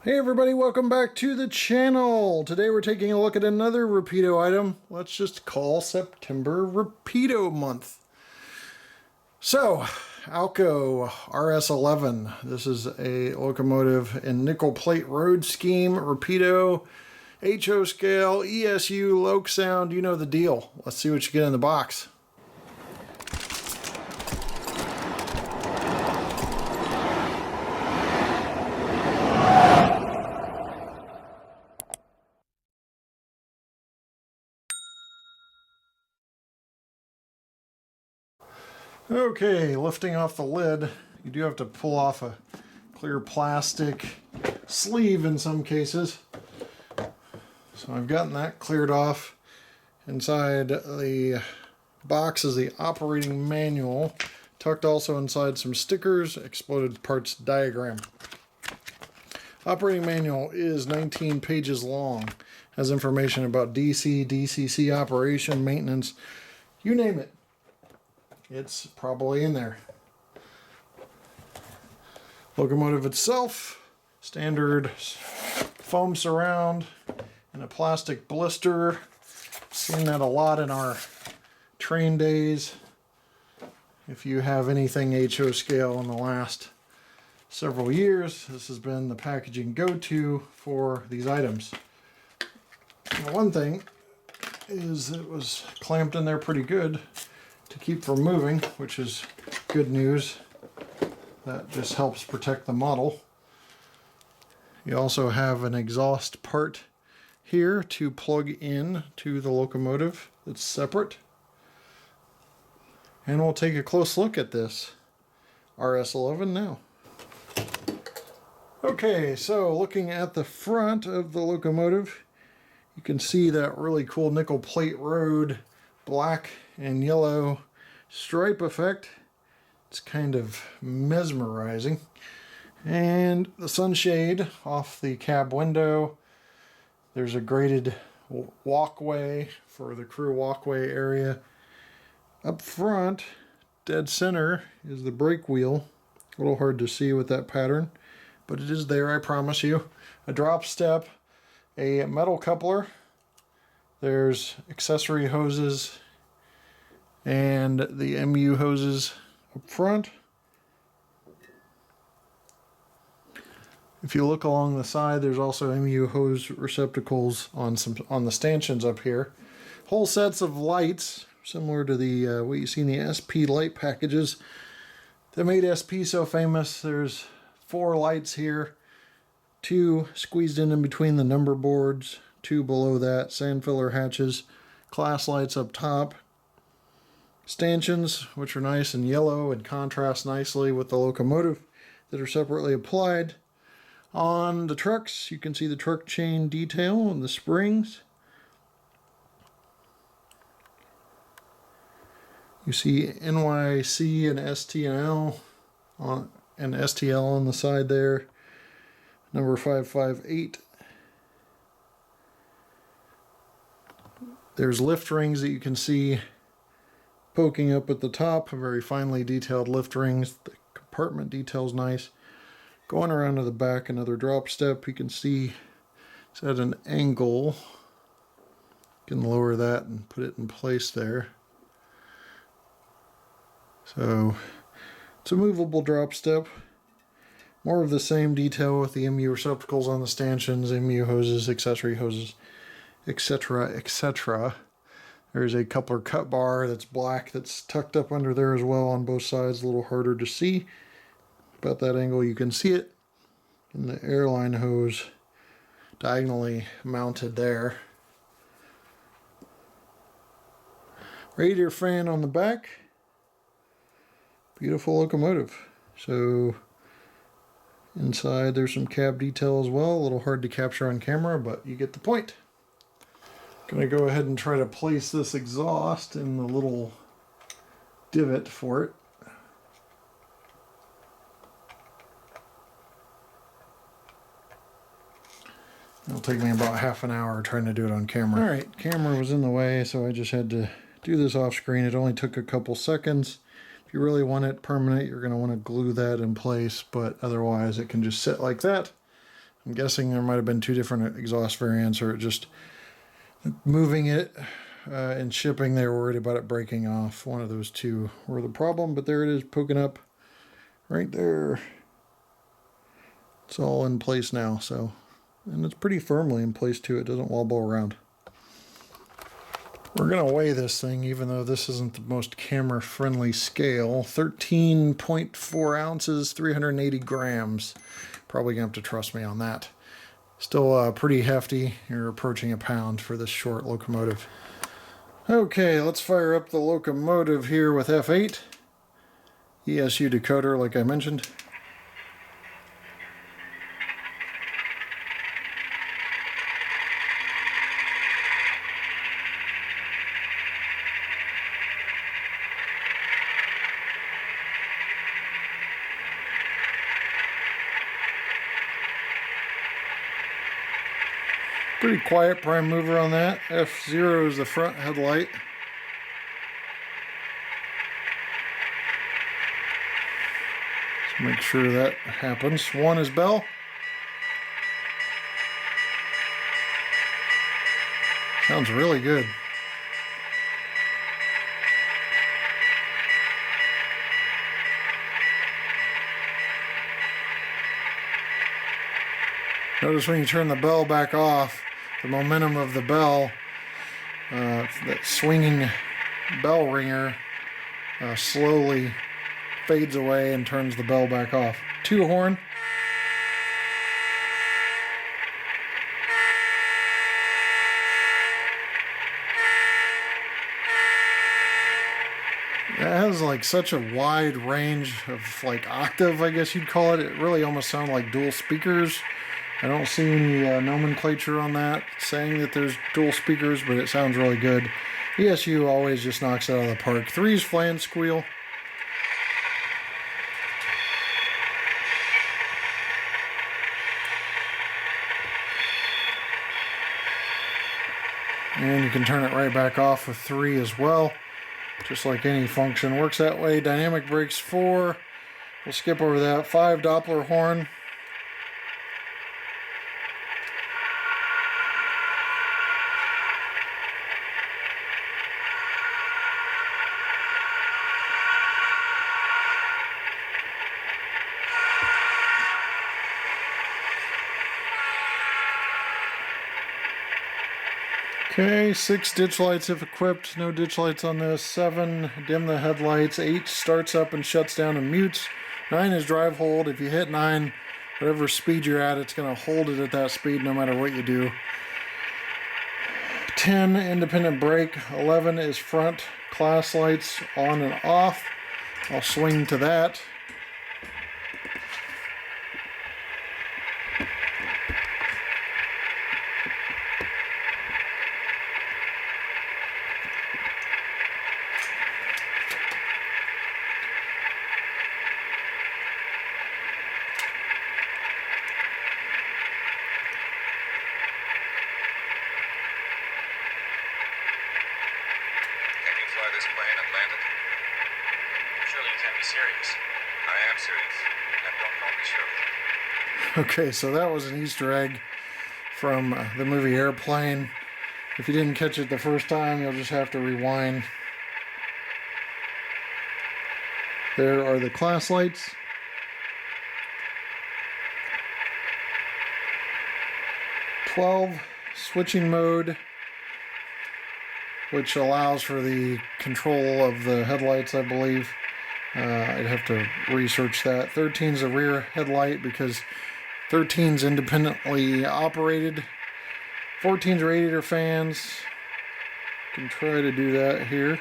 Hey everybody, welcome back to the channel. Today we're taking a look at another Rapido item. Let's just call September Rapido month. So, HO RS-11. This is a locomotive in nickel plate road scheme, Rapido HO Scale ESU Loksound. You know the deal. Let's see what you get in the box. Okay, lifting off the lid, you do have to pull off a clear plastic sleeve in some cases. So I've gotten that cleared off. Inside the box is the operating manual, tucked also inside some stickers, exploded parts diagram. Operating manual is 19 pages long, has information about DC, DCC operation, maintenance, you name it. It's probably in there. Locomotive itself, standard foam surround and a plastic blister. Seen that a lot in our train days. If you have anything HO scale in the last several years, this has been the packaging go-to for these items. Now, one thing is it was clamped in there pretty good to keep from moving, which is good news. That just helps protect the model. You also have an exhaust part here to plug in to the locomotive that's separate. And we'll take a close look at this RS-11 now. Okay, so looking at the front of the locomotive, you can see that really cool nickel plate road black and yellow stripe effect. It's kind of mesmerizing. And the sunshade off the cab window. There's a graded walkway for the crew walkway area. Up front, dead center, is the brake wheel. A little hard to see with that pattern, but it is there, I promise you. A drop step, a metal coupler. There's accessory hoses and the MU hoses up front. If you look along the side, there's also MU hose receptacles on the stanchions up here. Whole sets of lights, similar to the what you see in the SP light packages that made SP so famous. There's 4 lights here, 2 squeezed in between the number boards, 2 below that, sand filler hatches, class lights up top. Stanchions, which are nice and yellow and contrast nicely with the locomotive, that are separately applied. On the trucks, you can see the truck chain detail and the springs. You see NYC and STL on the side there. Number 558. There's lift rings that you can see poking up at the top, very finely detailed lift rings. The compartment detail's nice. Going around to the back, another drop step. You can see it's at an angle. You can lower that and put it in place there. So it's a movable drop step. More of the same detail with the MU receptacles on the stanchions, MU hoses, accessory hoses, etc., etc. There's a coupler cut bar that's black that's tucked up under there as well on both sides, a little harder to see. About that angle you can see it. And the airline hose diagonally mounted there. Radiator fan on the back. Beautiful locomotive. So inside there's some cab detail as well, a little hard to capture on camera, but you get the point. Gonna go ahead and try to place this exhaust in the little divot for it. It'll take me about half an hour trying to do it on camera. Alright, camera was in the way, so I just had to do this off screen. It only took a couple seconds. If you really want it permanent, you're going to want to glue that in place, but otherwise it can just sit like that. I'm guessing there might have been 2 different exhaust variants, or just moving it and shipping, they were worried about it breaking off. One of those 2 were the problem, but there it is poking up right there. It's all in place now, so, and it's pretty firmly in place too. It doesn't wobble around. We're going to weigh this thing, even though this isn't the most camera-friendly scale. 13.4 ounces, 380 grams. Probably going to have to trust me on that. Still pretty hefty. You're approaching a pound for this short locomotive. Okay, let's fire up the locomotive here with F8. ESU decoder, like I mentioned. Pretty quiet prime mover on that. F0 is the front headlight. Let's make sure that happens. 1 is bell. Sounds really good. Notice when you turn the bell back off, the momentum of the bell, that swinging bell ringer, slowly fades away and turns the bell back off. 2 horn. It has like such a wide range of like octave, I guess you'd call it. It really almost sounds like dual speakers. I don't see any nomenclature on that saying that there's dual speakers, but it sounds really good. ESU always just knocks it out of the park. 3's flange squeal. And you can turn it right back off with 3 as well. Just like any function works that way. Dynamic brakes 4. We'll skip over that. 5 Doppler horn. Okay, 6 ditch lights if equipped, no ditch lights on this. 7, dim the headlights. 8 starts up and shuts down and mutes. 9 is drive hold. If you hit 9, whatever speed you're at, it's going to hold it at that speed no matter what you do. 10, independent brake. 11 is front class lights on and off. I'll swing to that. This plane and land it? Surely you can't be serious. I am serious. And don't call me Shirley. Okay, so that was an Easter egg from the movie Airplane. If you didn't catch it the first time, you'll just have to rewind. There are the class lights. #12, switching mode, which allows for the control of the headlights, I believe. I'd have to research that. 13 is a rear headlight because 13 is independently operated. 14 is radiator fans. Can try to do that here.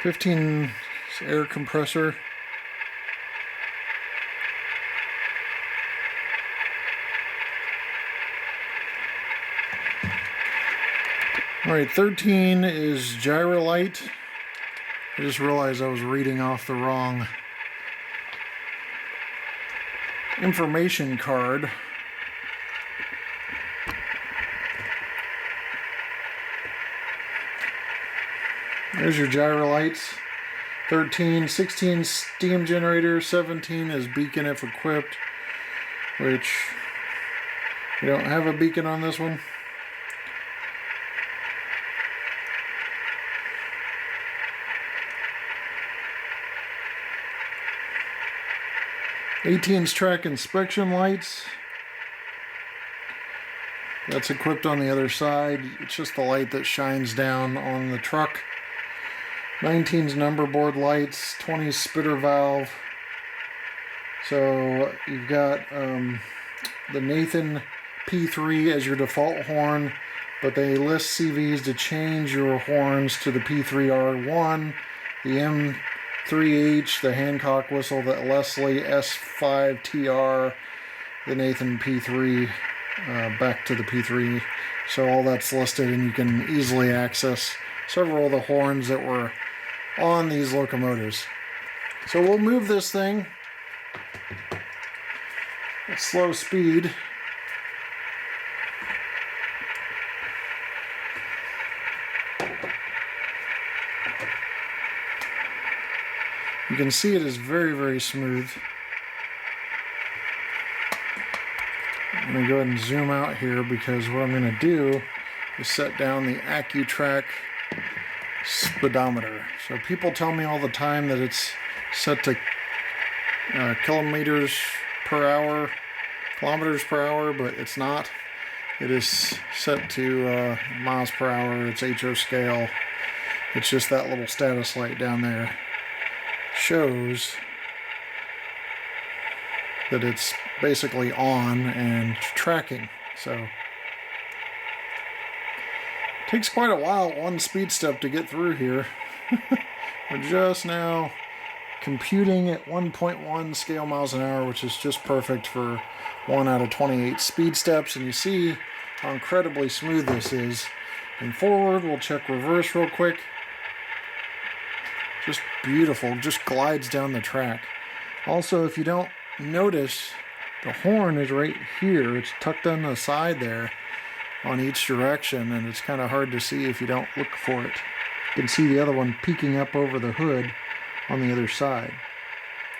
15 is air compressor. Alright, 13 is gyro light. I just realized I was reading off the wrong information card. There's your gyro lights. 13, 16 steam generator, 17 is beacon if equipped, which we don't have a beacon on this one. '18's track inspection lights. That's equipped on the other side. It's just the light that shines down on the truck. 19's number board lights, 20's spitter valve. So you've got the Nathan P3 as your default horn, but they list CVs to change your horns to the P3R1, the M3H, the Hancock whistle, the Leslie S5TR, the Nathan P3, back to the P3. So all that's listed, and you can easily access several of the horns that were on these locomotives. So we'll move this thing at slow speed. You can see it is very, very smooth. I'm going to go ahead and zoom out here because what I'm going to do is set down the AccuTrack speedometer. So people tell me all the time that it's set to kilometers per hour, but it's not. It is set to miles per hour. It's HO scale. It's just that little status light down there shows that it's basically on and tracking. So it takes quite a while, one speed step, to get through here. We're just now computing at 1.1 scale miles an hour, which is just perfect for 1 out of 28 speed steps, and you see how incredibly smooth this is. And forward, we'll check reverse real quick. Just beautiful, just glides down the track. Also, if you don't notice, the horn is right here. It's tucked on the side there on each direction, and it's kind of hard to see if you don't look for it. You can see the other one peeking up over the hood on the other side.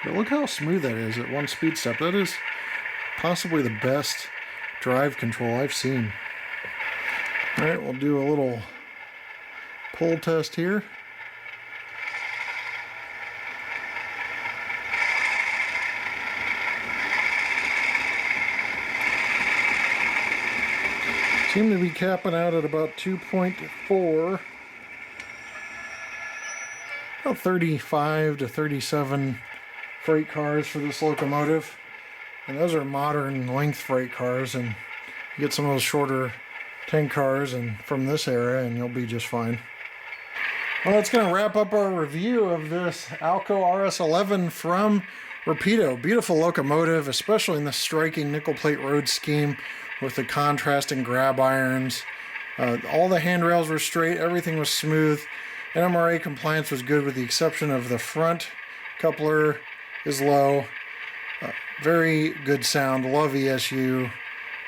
But look how smooth that is at one speed step. That is possibly the best drive control I've seen. Alright, we'll do a little pull test here. Seem to be capping out at about 2.4. About 35 to 37 freight cars for this locomotive. And those are modern length freight cars, and you get some of those shorter tank cars and from this era and you'll be just fine. Well, that's going to wrap up our review of this Alco RS-11 from Rapido. Beautiful locomotive, especially in the striking nickel plate road scheme with the contrasting grab irons. All the handrails were straight, everything was smooth. NMRA compliance was good with the exception of the front coupler is low. Very good sound, love ESU,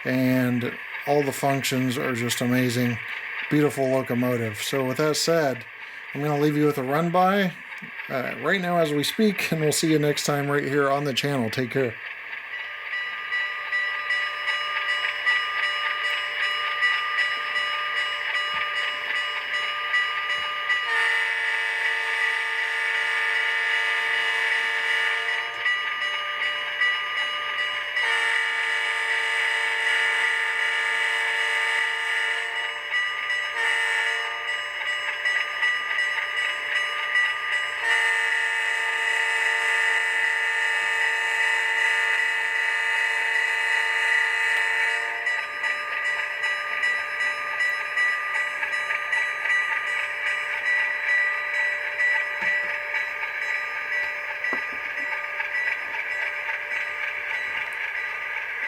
and all the functions are just amazing. Beautiful locomotive. So with that said, I'm going to leave you with a run by right now as we speak, and we'll see you next time right here on the channel. Take care.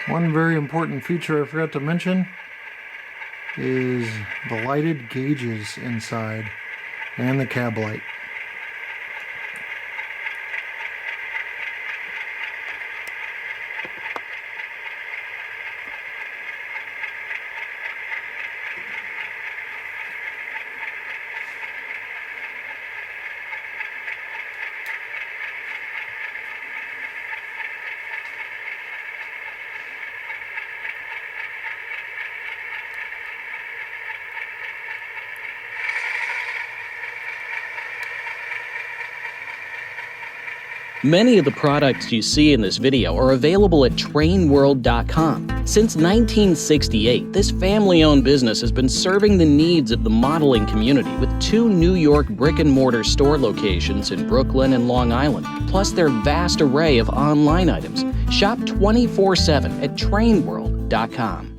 One very important feature I forgot to mention is the lighted gauges inside and the cab light. Many of the products you see in this video are available at trainworld.com. Since 1968, this family-owned business has been serving the needs of the modeling community with 2 New York brick-and-mortar store locations in Brooklyn and Long Island, plus their vast array of online items. Shop 24/7 at trainworld.com.